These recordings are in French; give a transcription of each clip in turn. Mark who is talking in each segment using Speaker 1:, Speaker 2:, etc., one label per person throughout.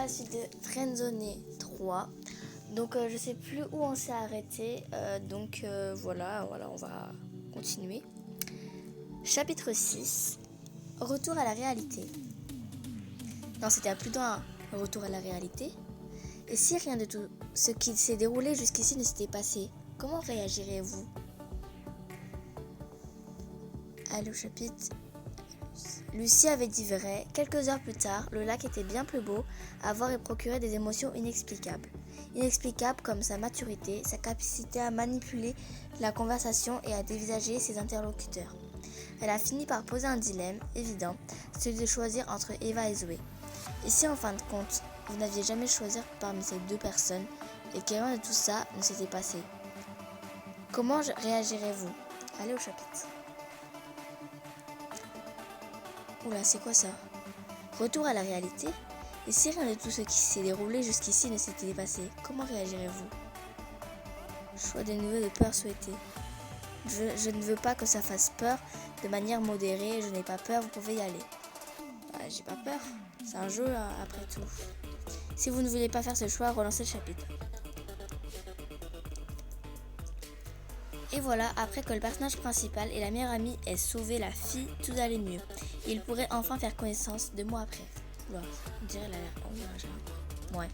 Speaker 1: la suite de Friendzone 3. Donc je sais plus où on s'est arrêté. Voilà, on va continuer. Chapitre 6. Retour à la réalité. Non, c'était plutôt un retour à la réalité. Et si rien de tout ce qui s'est déroulé jusqu'ici ne s'était passé, comment réagirez-vous? Allez au chapitre. Lucie avait dit vrai. Quelques heures plus tard, le lac était bien plus beau à voir et procurait des émotions inexplicables. Inexplicables comme sa maturité, sa capacité à manipuler la conversation et à dévisager ses interlocuteurs. Elle a fini par poser un dilemme évident, celui de choisir entre Eva et Zoé. Et si en fin de compte, vous n'aviez jamais choisi parmi ces deux personnes et que rien de tout ça ne s'était passé, comment réagirez-vous? Allez au chapitre. Oula, c'est quoi ça? Retour à la réalité? Et si rien de tout ce qui s'est déroulé jusqu'ici ne s'était passé, comment réagirez-vous? Choix des nouveaux de peur souhaité. Je ne veux pas que ça fasse peur de manière modérée, je n'ai pas peur, vous pouvez y aller. J'ai pas peur, c'est un jeu après tout. Si vous ne voulez pas faire ce choix, relancez le chapitre. Et voilà, après que le personnage principal et la meilleure amie aient sauvé la fille, tout allait mieux. Et ils pourraient enfin faire connaissance 2 mois après. Oula, on dirait la... Ouais.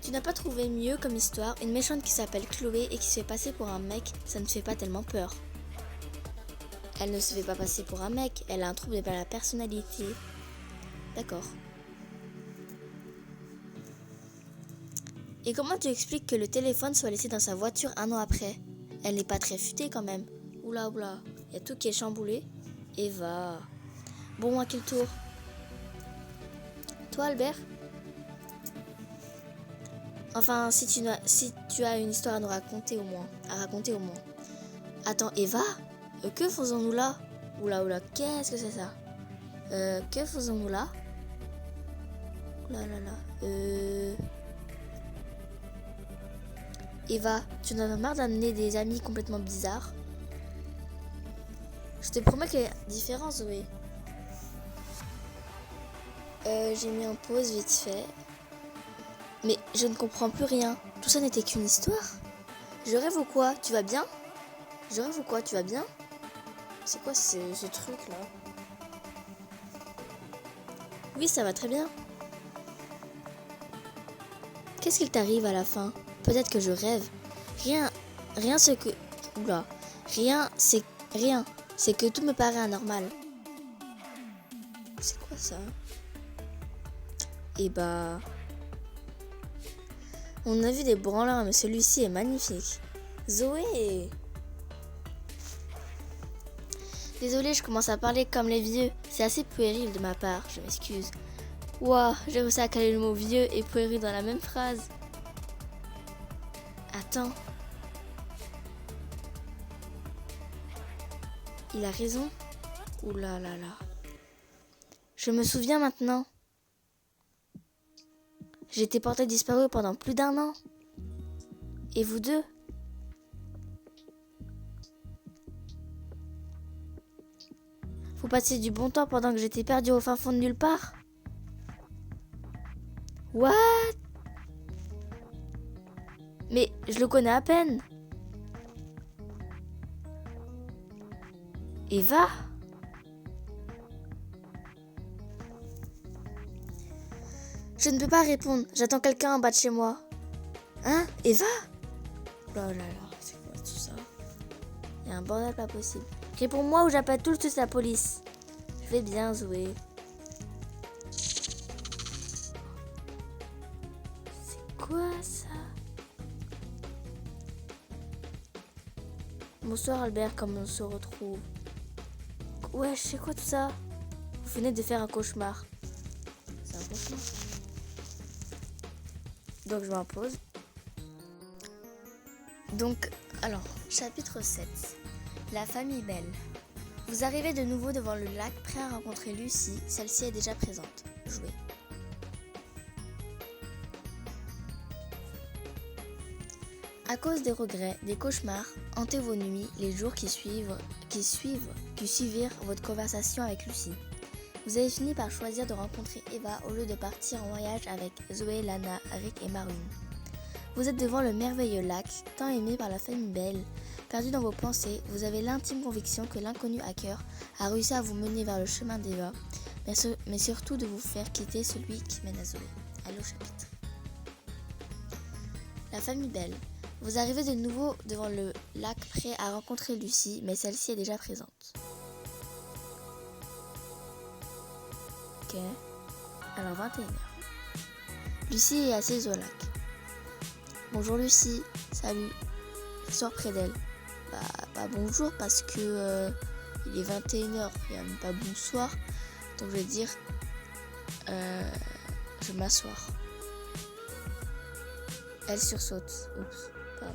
Speaker 1: Tu n'as pas trouvé mieux comme histoire? Une méchante qui s'appelle Chloé et qui se fait passer pour un mec, ça ne te fait pas tellement peur. Elle ne se fait pas passer pour un mec, elle a un trouble de la personnalité. D'accord. Et comment tu expliques que le téléphone soit laissé dans sa voiture 1 an après? Elle n'est pas très futée quand même. Oula, il y a tout qui est chamboulé. Eva. Bon, à quel tour? Toi, Albert? Enfin, si tu as une histoire à nous raconter au moins. Attends, Eva? Que faisons-nous là? Oula, qu'est-ce que c'est ça? Que faisons-nous là? Eva, tu n'en as marre d'amener des amis complètement bizarres? Je te promets qu'il y a différence, Zoé. J'ai mis en pause vite fait. Mais je ne comprends plus rien. Tout ça n'était qu'une histoire? Je rêve ou quoi? Tu vas bien? Je rêve ou quoi? Tu vas bien? C'est quoi ce truc là? Oui, ça va très bien. Qu'est-ce qu'il t'arrive à la fin? Peut-être que je rêve. Rien, c'est que... Oula. Rien. C'est que tout me paraît anormal. C'est quoi ça? On a vu des branleurs, mais celui-ci est magnifique. Zoé! Désolée, je commence à parler comme les vieux. C'est assez puéril de ma part, je m'excuse. Ouah, j'ai réussi à caler le mot vieux et puéril dans la même phrase. Attends. Il a raison? Oula là. Je me souviens maintenant. J'ai été portée disparue pendant plus d'1 an. Et vous deux? Vous passiez du bon temps pendant que j'étais perdue au fin fond de nulle part? What? Mais je le connais à peine. Eva? Je ne peux pas répondre, j'attends quelqu'un en bas de chez moi. Hein? Eva? Là, c'est quoi tout ça? Il y a un bordel pas possible. Réponds-moi ou j'appelle tout de suite la police. Je vais bien, Zoé. C'est quoi ça? Bonsoir Albert, comment on se retrouve? Ouais, c'est quoi tout ça? Vous venez de faire un cauchemar. C'est un cauchemar. Donc je m'impose. Donc, alors, chapitre 7. La famille belle. Vous arrivez de nouveau devant le lac, prêt à rencontrer Lucie. Celle-ci est déjà présente. Jouez. À cause des regrets, des cauchemars, hantez vos nuits les jours qui suivirent votre conversation avec Lucie. Vous avez fini par choisir de rencontrer Eva au lieu de partir en voyage avec Zoé, Lana, Rick et Marune. Vous êtes devant le merveilleux lac, tant aimé par la famille Bell. Perdu dans vos pensées, vous avez l'intime conviction que l'inconnu hacker a réussi à vous mener vers le chemin d'Eva, mais surtout de vous faire quitter celui qui mène à Zoé. Allez au chapitre. La famille Bell. Vous arrivez de nouveau devant le lac prêt à rencontrer Lucie, mais celle-ci est déjà présente. Ok. Alors 21h. Lucie est assise au lac. Bonjour Lucie, salut. S'asseoir près d'elle. Bah bonjour parce que il est 21h, il n'y a même pas bonsoir. Donc je vais dire je vais m'asseoir. Elle sursaute. Oups, pardon.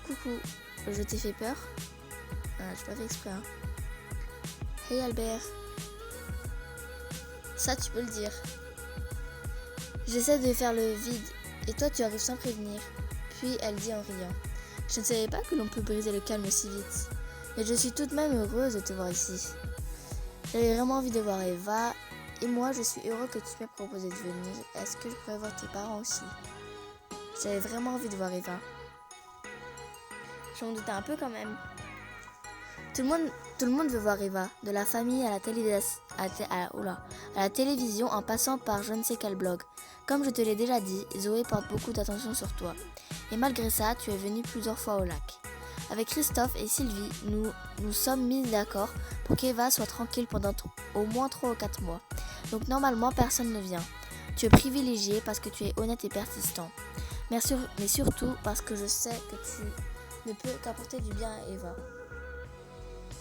Speaker 1: Coucou, je t'ai fait peur? J'ai pas fait exprès hein. Hey Albert. Ça tu peux le dire. J'essaie de faire le vide et toi tu arrives sans prévenir. Puis elle dit en riant. Je ne savais pas que l'on peut briser le calme si vite. Mais je suis tout de même heureuse de te voir ici. J'avais vraiment envie de voir Eva. Et moi je suis heureux que tu m'aies proposé de venir. Est-ce que je pourrais voir tes parents aussi? J'avais vraiment envie de voir Eva. Je m'en doutais un peu quand même. Tout le monde veut voir Eva. De la famille à la télévision en passant par je ne sais quel blog. Comme je te l'ai déjà dit, Zoé porte beaucoup d'attention sur toi. Et malgré ça, tu es venu plusieurs fois au lac. Avec Christophe et Sylvie, nous sommes mis d'accord pour qu'Eva soit tranquille pendant au moins 3 ou 4 mois. Donc normalement, personne ne vient. Tu es privilégié parce que tu es honnête et persistant. Mais surtout parce que je sais que tu ne peux qu'apporter du bien à Eva.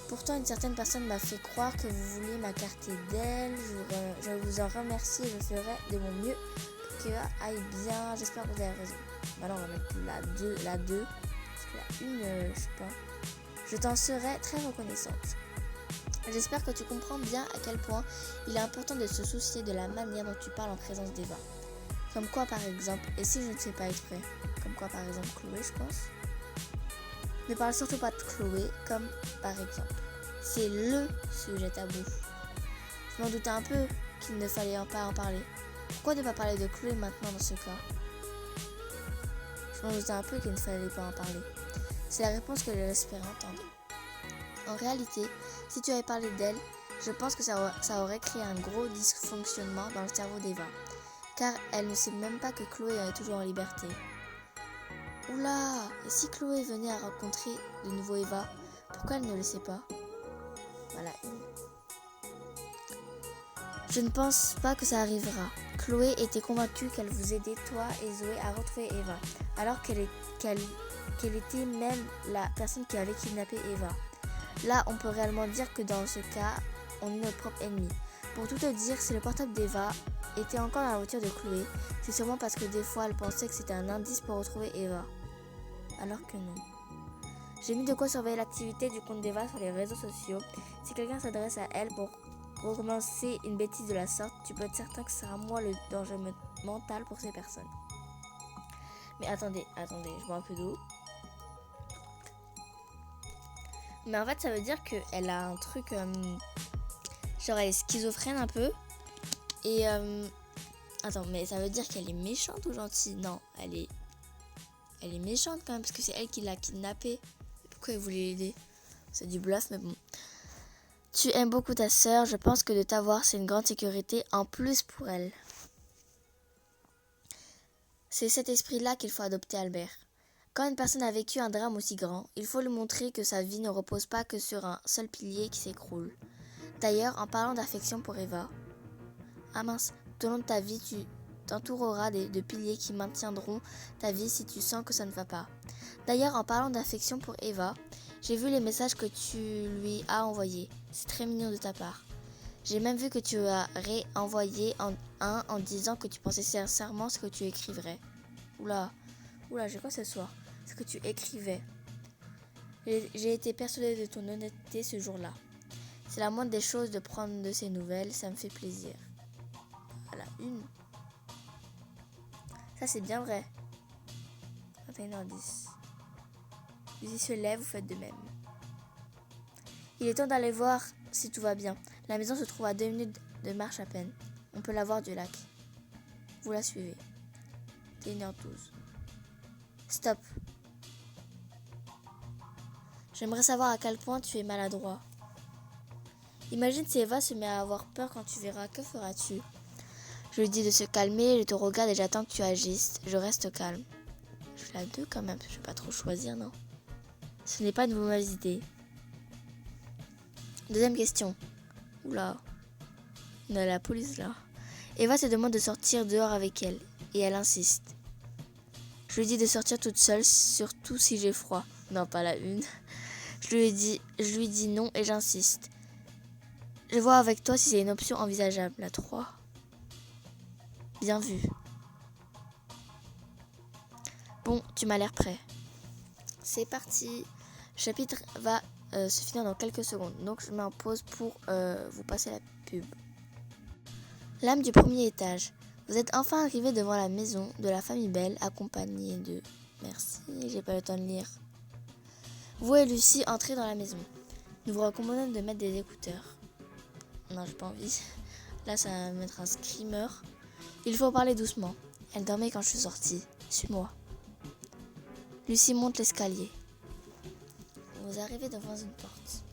Speaker 1: Pourtant, une certaine personne m'a fait croire que vous vouliez m'écarter d'elle. Je vous en remercie et je ferai de mon mieux pour qu'Eva aille bien. J'espère que vous avez raison. Bah non, on va mettre la 2. Parce que la 1, je sais pas. Je t'en serai très reconnaissante. J'espère que tu comprends bien à quel point il est important de se soucier de la manière dont tu parles en présence d'Eva. Comme quoi par exemple, et si je ne fais pas exprès, comme quoi par exemple Chloé je pense. Ne parle surtout pas de Chloé comme par exemple. C'est LE sujet tabou. Je m'en doutais un peu qu'il ne fallait pas en parler. Pourquoi ne pas parler de Chloé maintenant dans ce cas? Je m'en doutais un peu qu'il ne fallait pas en parler. C'est la réponse que j'espérais entendre. En réalité, si tu avais parlé d'elle, je pense que ça aurait créé un gros dysfonctionnement dans le cerveau d'Eva. Car elle ne sait même pas que Chloé est toujours en liberté. Oula! Et si Chloé venait à rencontrer de nouveau Eva, pourquoi elle ne le sait pas? Voilà. Je ne pense pas que ça arrivera. Chloé était convaincue qu'elle vous aidait, toi et Zoé, à retrouver Eva, alors qu'elle était même la personne qui avait kidnappé Eva. Là, on peut réellement dire que dans ce cas, on est notre propre ennemi. Pour tout te dire, si le portable d'Eva était encore dans la voiture de Chloé, c'est sûrement parce que des fois, elle pensait que c'était un indice pour retrouver Eva. Alors que non. J'ai mis de quoi surveiller l'activité du compte d'Eva sur les réseaux sociaux. Si quelqu'un s'adresse à elle pour recommencer une bêtise de la sorte, tu peux être certain que ce sera moi le danger mental pour ces personnes. Mais attendez, je bois un peu d'eau. Mais en fait, ça veut dire qu'elle a un truc... genre, elle est schizophrène un peu. Et... attends, mais ça veut dire qu'elle est méchante ou gentille? Non, elle est méchante quand même, parce que c'est elle qui l'a kidnappée. Pourquoi elle voulait l'aider? C'est du bluff, mais bon. Tu aimes beaucoup ta sœur, je pense que de t'avoir, c'est une grande sécurité en plus pour elle. C'est cet esprit-là qu'il faut adopter, Albert. Quand une personne a vécu un drame aussi grand, il faut lui montrer que sa vie ne repose pas que sur un seul pilier qui s'écroule. D'ailleurs, en parlant d'affection pour Eva, tout au long de ta vie, tu t'entoureras de piliers qui maintiendront ta vie si tu sens que ça ne va pas. D'ailleurs, en parlant d'affection pour Eva, j'ai vu les messages que tu lui as envoyés. C'est très mignon de ta part. J'ai même vu que tu as réenvoyé un en disant que tu pensais sincèrement ce que tu écrivais. Oula, j'ai quoi ce soir? Ce que tu écrivais. J'ai été persuadée de ton honnêteté ce jour-là. C'est la moindre des choses de prendre de ces nouvelles, ça me fait plaisir. Voilà, une. Ça c'est bien vrai. 21h10. Lucie se lève, vous faites de même. Il est temps d'aller voir si tout va bien. La maison se trouve à 2 minutes de marche à peine. On peut la voir du lac. Vous la suivez. 1h12. Stop. J'aimerais savoir à quel point tu es maladroit. Imagine si Eva se met à avoir peur quand tu verras. Que feras-tu? Je lui dis de se calmer, je te regarde et j'attends que tu agisses. Je reste calme. Je fais la 2 quand même, je vais pas trop choisir, non? Ce n'est pas une mauvaise idée. Deuxième question. Oula. On a la police là. Eva se demande de sortir dehors avec elle. Et elle insiste. Je lui dis de sortir toute seule, surtout si j'ai froid. Non, pas la 1. Je lui dis non et j'insiste. Je vois avec toi si c'est une option envisageable. La 3. Bien vu. Bon, tu m'as l'air prêt. C'est parti. Le chapitre va se finir dans quelques secondes. Donc je mets en pause pour vous passer la pub. L'âme du premier étage. Vous êtes enfin arrivé devant la maison de la famille Bell, accompagnée de... Merci, j'ai pas le temps de lire. Vous et Lucie entrez dans la maison. Nous vous recommandons de mettre des écouteurs. Non, j'ai pas envie. Là, ça va mettre un screamer. Il faut parler doucement. Elle dormait quand je suis sortie. Suis-moi. Lucie monte l'escalier. Vous arrivez devant une porte.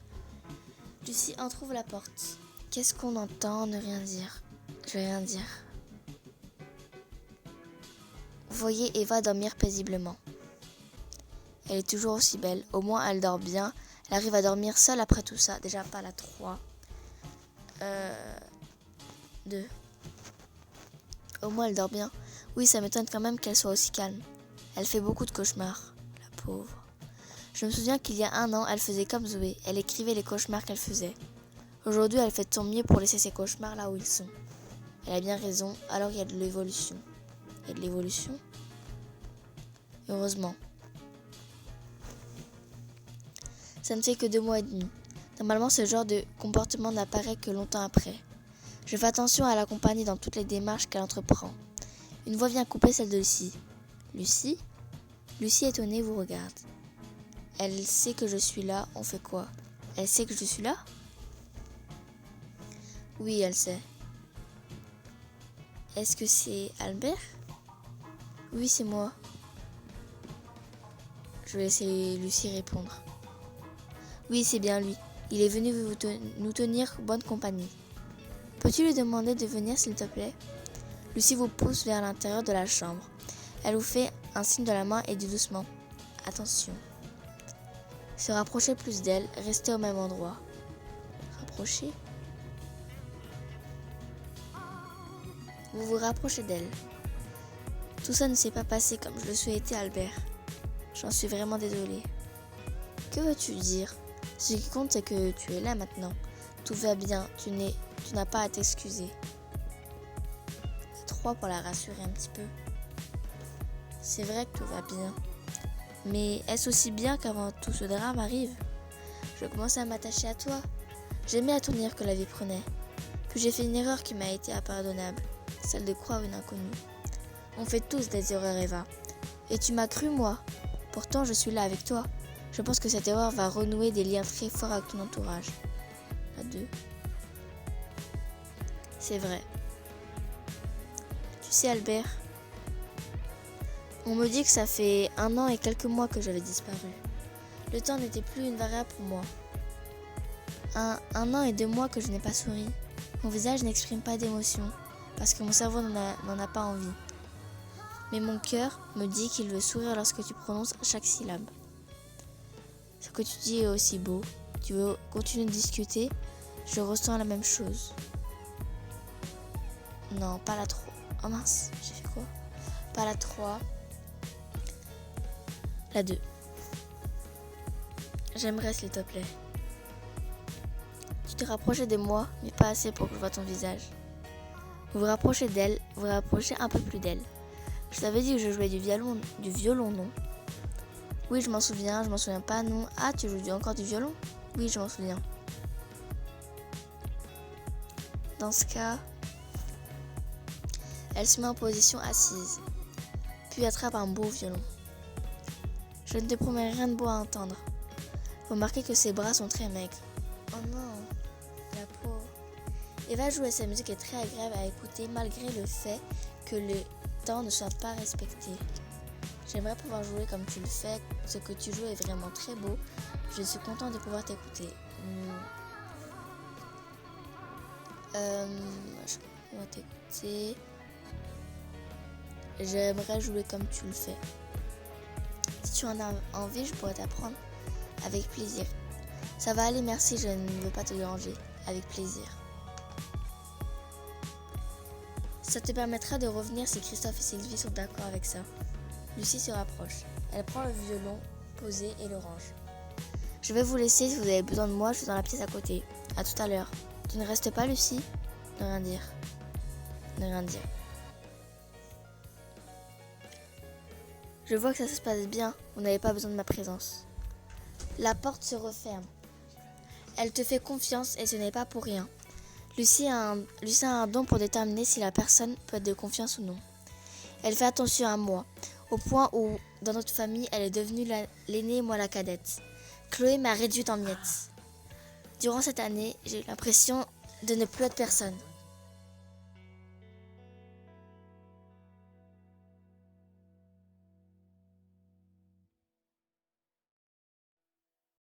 Speaker 1: Lucie entrouvre la porte. Qu'est-ce qu'on entend? Ne rien dire. Je vais rien dire. Vous voyez Eva dormir paisiblement. Elle est toujours aussi belle. Au moins, elle dort bien. Elle arrive à dormir seule après tout ça. Déjà pas la 3. 2. Au moins, elle dort bien. Oui, ça m'étonne quand même qu'elle soit aussi calme. Elle fait beaucoup de cauchemars. La pauvre. Je me souviens qu'il y a 1 an, elle faisait comme Zoé. Elle écrivait les cauchemars qu'elle faisait. Aujourd'hui, elle fait de son mieux pour laisser ses cauchemars là où ils sont. Elle a bien raison. Alors, il y a de l'évolution. Il y a de l'évolution? Heureusement. Ça ne fait que 2 mois et demi. Normalement, ce genre de comportement n'apparaît que longtemps après. Je fais attention à l'accompagner dans toutes les démarches qu'elle entreprend. Une voix vient couper celle de Lucie. Lucie? Lucie, étonnée, vous regarde. Elle sait que je suis là. On fait quoi? Elle sait que je suis là? Oui, elle sait. Est-ce que c'est Albert? Oui, c'est moi. Je vais laisser Lucie répondre. Oui, c'est bien lui. Il est venu nous tenir bonne compagnie. Peux-tu lui demander de venir, s'il te plaît? Lucie vous pousse vers l'intérieur de la chambre. Elle vous fait un signe de la main et dit doucement. Attention. Se rapprocher plus d'elle, rester au même endroit. Rapprocher. Vous vous rapprochez d'elle. Tout ça ne s'est pas passé comme je le souhaitais, Albert. J'en suis vraiment désolée. Que veux-tu dire? Ce qui compte, c'est que tu es là maintenant. Tout va bien, tu n'as pas à t'excuser. 3 pour la rassurer un petit peu. C'est vrai que tout va bien. Mais est-ce aussi bien qu'avant tout ce drame arrive? Je commençais à m'attacher à toi. J'aimais à ton dire que la vie prenait. Puis j'ai fait une erreur qui m'a été impardonnable, celle de croire une inconnue. On fait tous des erreurs, Eva. Et tu m'as cru, moi. Pourtant, je suis là avec toi. Je pense que cette erreur va renouer des liens très forts avec ton entourage. La 2. C'est vrai. Tu sais, Albert, on me dit que ça fait 1 an et quelques mois que j'avais disparu. Le temps n'était plus une variable pour moi. 1 an et 2 mois que je n'ai pas souri. Mon visage n'exprime pas d'émotion, parce que mon cerveau n'en a pas envie. Mais mon cœur me dit qu'il veut sourire lorsque tu prononces chaque syllabe. Ce que tu dis est aussi beau. Tu veux continuer de discuter? Je ressens la même chose. Non, pas la 3. Oh mince, j'ai fait quoi? Pas la 3. La 2. J'aimerais, s'il te plaît. Tu te rapprochais de moi, mais pas assez pour que je voie ton visage. Vous vous rapprochez d'elle, vous vous rapprochez un peu plus d'elle. Je t'avais dit que je jouais du violon, non? Oui, je m'en souviens pas, non. Ah, tu joues encore du violon? Oui, je m'en souviens. Dans ce cas, elle se met en position assise, puis attrape un beau violon. Je ne te promets rien de beau à entendre. Remarquez que ses bras sont très maigres. Oh non. La pauvre. Eva joue à sa musique est très agréable à écouter malgré le fait que le temps ne soit pas respecté. J'aimerais pouvoir jouer comme tu le fais. Ce que tu joues est vraiment très beau. Je suis content de pouvoir t'écouter. On va t'écouter. J'aimerais jouer comme tu le fais. Si tu en as envie, je pourrais t'apprendre avec plaisir. Ça va aller, merci, je ne veux pas te déranger. Avec plaisir. Ça te permettra de revenir si Christophe et Sylvie sont d'accord avec ça. Lucie se rapproche. Elle prend le violon posé et le range. Je vais vous laisser, si vous avez besoin de moi, je suis dans la pièce à côté. À tout à l'heure. Tu ne restes pas, Lucie? Ne rien dire. Ne rien dire. Je vois que ça se passe bien, vous n'avez pas besoin de ma présence. La porte se referme. Elle te fait confiance et ce n'est pas pour rien. Lucie a un don pour déterminer si la personne peut être de confiance ou non. Elle fait attention à moi, au point où, dans notre famille, elle est devenue l'aînée et moi la cadette. Chloé m'a réduite en miettes. Durant cette année, j'ai eu l'impression de ne plus être personne.